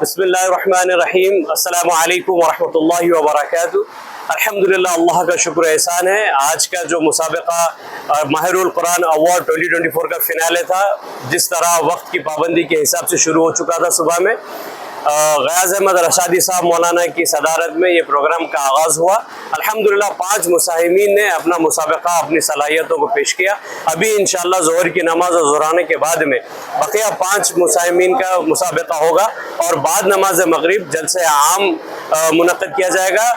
بسم اللہ الرحمن الرحیم. السلام علیکم ورحمۃ اللہ وبرکاتہ. الحمدللہ اللہ کا شکر احسان ہے. آج کا جو مسابقہ ماہر القرآن ایوارڈ 2024 کا فنالے تھا، جس طرح وقت کی پابندی کے حساب سے شروع ہو چکا تھا صبح میں، غیاض احمد رشادی صاحب مولانا کی صدارت میں یہ پروگرام کا آغاز ہوا. الحمدللہ 5 مساہمین نے اپنا مسابقہ اپنی صلاحیتوں کو پیش کیا. ابھی انشاءاللہ ظہر کی نماز اور ظہرانے کے بعد میں بقیہ 5 مساہمین کا مسابقہ ہوگا، اور بعد نماز مغرب جلسہ عام منعقد کیا جائے گا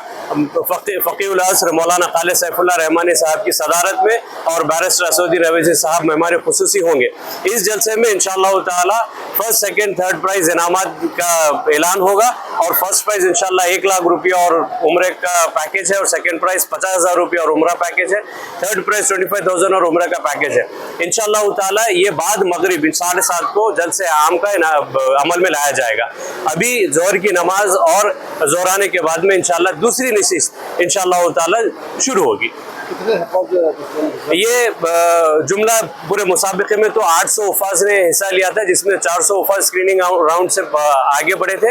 فقیہ العصر مولانا خالد سیف اللہ رحمانی صاحب کی صدارت میں، اور بیرسٹر اسدالدین اویسی صاحب مہمان خصوصی ہوں گے. اس جلسے میں انشاءاللہ تعالی فرسٹ سیکنڈ تھرڈ پرائز انعامات کا اعلان ہوگا، اور فرسٹ پرائز انشاءاللہ 1 لاکھ روپیہ اور عمرے کا پیکیج ہے، اور سیکنڈ پرائز 50,000 روپیہ اور عمرہ پیکیج ہے، تھرڈ پرائز 25,000 اور عمرہ کا پیکیج ہے. انشاءاللہ تعالی یہ بعد مغرب 7:30 کو جلسے عام کا عمل میں لایا جائے گا. ابھی ظہر کی نماز اور ظہرانے کے بعد میں انشاءاللہ دوسری نشست انشاءاللہ تعالی شروع ہوگی. یہ جملہ پورے مسابقے میں تو 800 حفاظ نے حصہ لیا تھا، جس میں 400 حفاظ اسکریننگ راؤنڈ سے آگے بڑھے تھے.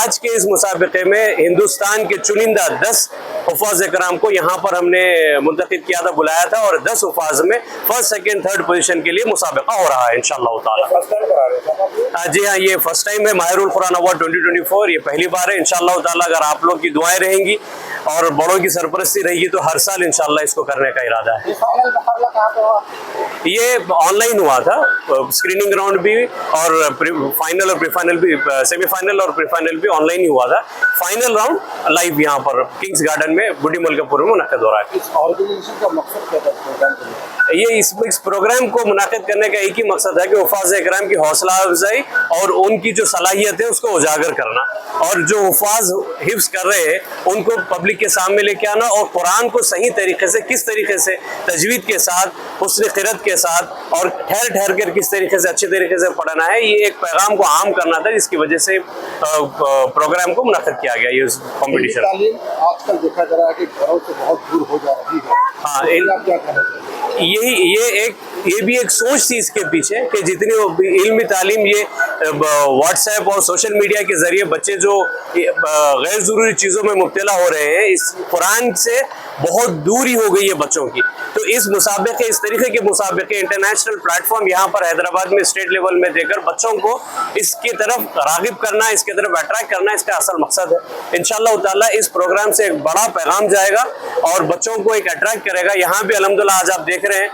آج کے اس مسابقے میں ہندوستان کے چنندہ 10 حفاظ کرام کو یہاں پر ہم نے منتخب کیا تھا، بلایا تھا، اور 10 حفاظ میں فرسٹ سیکنڈ تھرڈ پوزیشن کے لیے مسابقہ ہو رہا ہے انشاءاللہ تعالی. جی ہاں، یہ فرسٹ ٹائم ہے ماہر القرآن ایوارڈ 2024. یہ پہلی بار ہے. انشاءاللہ تعالی اگر آپ لوگ کی دعائیں رہیں گی اور بڑوں کی سرپرستی رہے گی تو ہر سال انشاءاللہ اس کو کرنے کا ارادہ ہے. یہ آن لائن ہوا تھا، اسکریننگ راؤنڈ بھی اور فائنل اور پری فائنل بھی، سیمی فائنل اور پری فائنل بھی آن لائن ہی ہوا تھا. فائنل راؤنڈ لائیو یہاں پر کنگز گارڈن میں بڈی ملکہ پور میں منعقد ہو رہا ہے. اس آرگنائزیشن کا مقصد کیا تھا؟ یہ اس پروگرام کو منعقد کرنے کا ایک ہی مقصد ہے کہ حفاظ اکرام کی حوصلہ افزائی اور ان کی جو صلاحیت ہے اس کو اجاگر کرنا، اور جو حفاظ حفظ کر رہے ہیں ان کو پبلک کے سامنے لے کے آنا، اور قرآن کو صحیح طریقے سے، کس طریقے سے تجوید کے ساتھ، حسن قرأت کے ساتھ، اور ٹھہر ٹھہر کر کس طریقے سے اچھے طریقے سے پڑھنا ہے. یہ ایک پیغام کو عام کرنا تھا، جس کی وجہ سے پروگرام کو منعقد کیا گیا. یہ کمپٹیشن تعلیم آج کل دیکھا جا رہا ہے کہ گھروں سے بہت دور ہو جا رہی ہے. ہاں، کیا کہنا چاہیے؟ یہ بھی ایک سوچ تھی اس کے پیچھے کہ جتنی علمی تعلیم یہ واٹس ایپ اور سوشل میڈیا کے ذریعے بچے جو غیر ضروری چیزوں میں مبتلا ہو رہے ہیں، اس قرآن سے بہت دوری ہو گئی ہے بچوں کی. تو اس مسابقے، اس طریقے کے مسابقے، انٹرنیشنل پلیٹ فارم یہاں پر حیدرآباد میں اسٹیٹ لیول میں دے کر بچوں کو اس کی طرف راغب کرنا، اس کی طرف اٹریکٹ کرنا اس کا اصل مقصد ہے. انشاءاللہ تعالیٰ اس پروگرام سے ایک بڑا پیغام جائے گا اور بچوں کو ایک اٹریکٹ کرے گا. یہاں بھی الحمدللہ آج آپ دیکھ رہے ہیں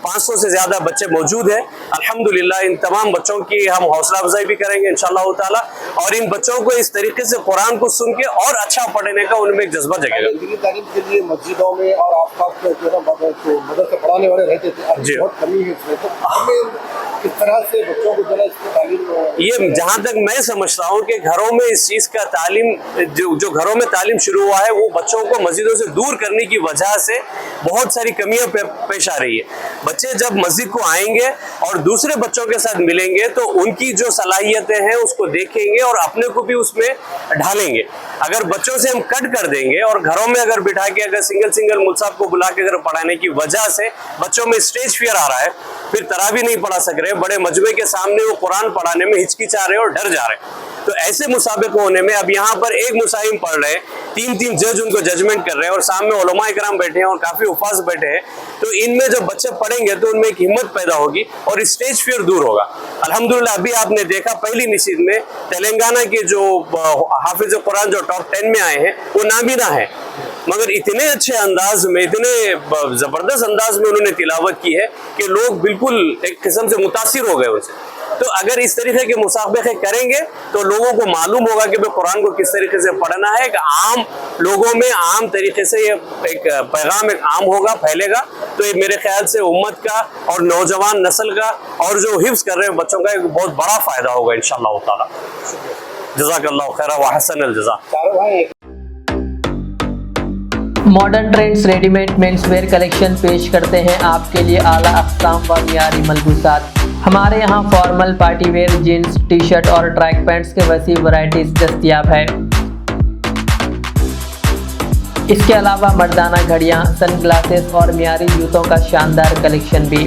500 سے زیادہ بچے موجود ہیں. الحمدللہ ان تمام بچوں کی ہم حوصلہ افزائی بھی کریں گے انشاءاللہ تعالیٰ، اور ان بچوں کو اس طریقے سے قرآن کو سن کے اور اچھا پڑھنے کا ان میں ایک جذبہ جگے گا. دینی تعلیم کے لیے مسجدوں میں اور آس پاس میں جو مدرسے پڑھانے والے رہتے تھے، جی بہت کمی ہے اس میں. تو ہمیں کس طرح سے بچوں کو ذرا اس کی تعلیم، یہ جہاں تک میں سمجھتا ہوں کہ گھروں میں اس چیز کا تعلیم، جو گھروں میں تعلیم شروع ہوا ہے، وہ بچوں کو مسجدوں سے دور کرنے کی وجہ سے بہت ساری کمیاں پیش آ رہی ہے. بچے جب مسجد کو آئیں گے اور دوسرے بچوں کے ساتھ ملیں گے تو ان کی جو صلاحیتیں ہیں اس کو دیکھیں گے اور اپنے کو بھی اس میں ڈھالیں گے. اگر بچوں سے ہم کٹ کر دیں گے اور گھروں میں اگر بٹھا کے اگر سنگل مول صاحب کو بلا کے اگر پڑھانے کی وجہ سے بچوں میں اسٹیج فیئر آ رہا ہے، پھر تراویح نہیں پڑھا سک رہے، بڑے مجمع کے سامنے وہ قرآن پڑھانے میں ہچکچا رہے اور ڈر جا رہے، تو ایسے مسابقے ہونے میں اب یہاں پر ایک مساہم پڑھ رہے ہیں، 3 جج ان کو ججمنٹ کر رہے ہیں، اور سامنے علماء کرام بیٹھے ہیں اور کافی حفاظ بیٹھے ہیں. تو ان میں جب بچے پڑھیں گے تو ان میں ایک ہمت پیدا ہوگی اور اسٹیج فیئر دور ہوگا. الحمدللہ ابھی آپ نے دیکھا پہلی نشست میں تلنگانہ کے جو حافظ قرآن جو ٹاپ 10 میں آئے ہیں وہ نابینا ہیں، مگر اتنے اچھے انداز میں، اتنے زبردست انداز میں انہوں نے تلاوت کی ہے کہ لوگ بالکل ایک قسم سے متاثر ہو گئے ان سے. تو اگر اس طریقے کے مسابقے کریں گے تو لوگوں کو معلوم ہوگا کہ قرآن کو کس طریقے سے پڑھنا ہے. ایک عام لوگوں میں عام طریقے سے یہ ایک پیغام ایک عام ہوگا، پھیلے گا. تو یہ میرے خیال سے امت کا اور نوجوان نسل کا اور جو حفظ کر رہے ہیں بچوں کا ایک بہت بڑا فائدہ ہوگا انشاءاللہ تعالی. جزاک اللہ خیر وحسن الجزا. Modern trends ready made mens wear collection پیش کرتے ہیں آپ کے لیے اعلیٰ اقسام و معیاری ملبوسات. ہمارے یہاں formal, party wear, jeans, T shirt اور ٹریک پینٹس کے وسیع ورائٹیز دستیاب ہے. اس کے علاوہ مردانہ گھڑیاں، سن گلاسز اور معیاری جوتوں کا شاندار کلیکشن بھی.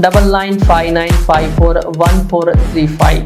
9959541435।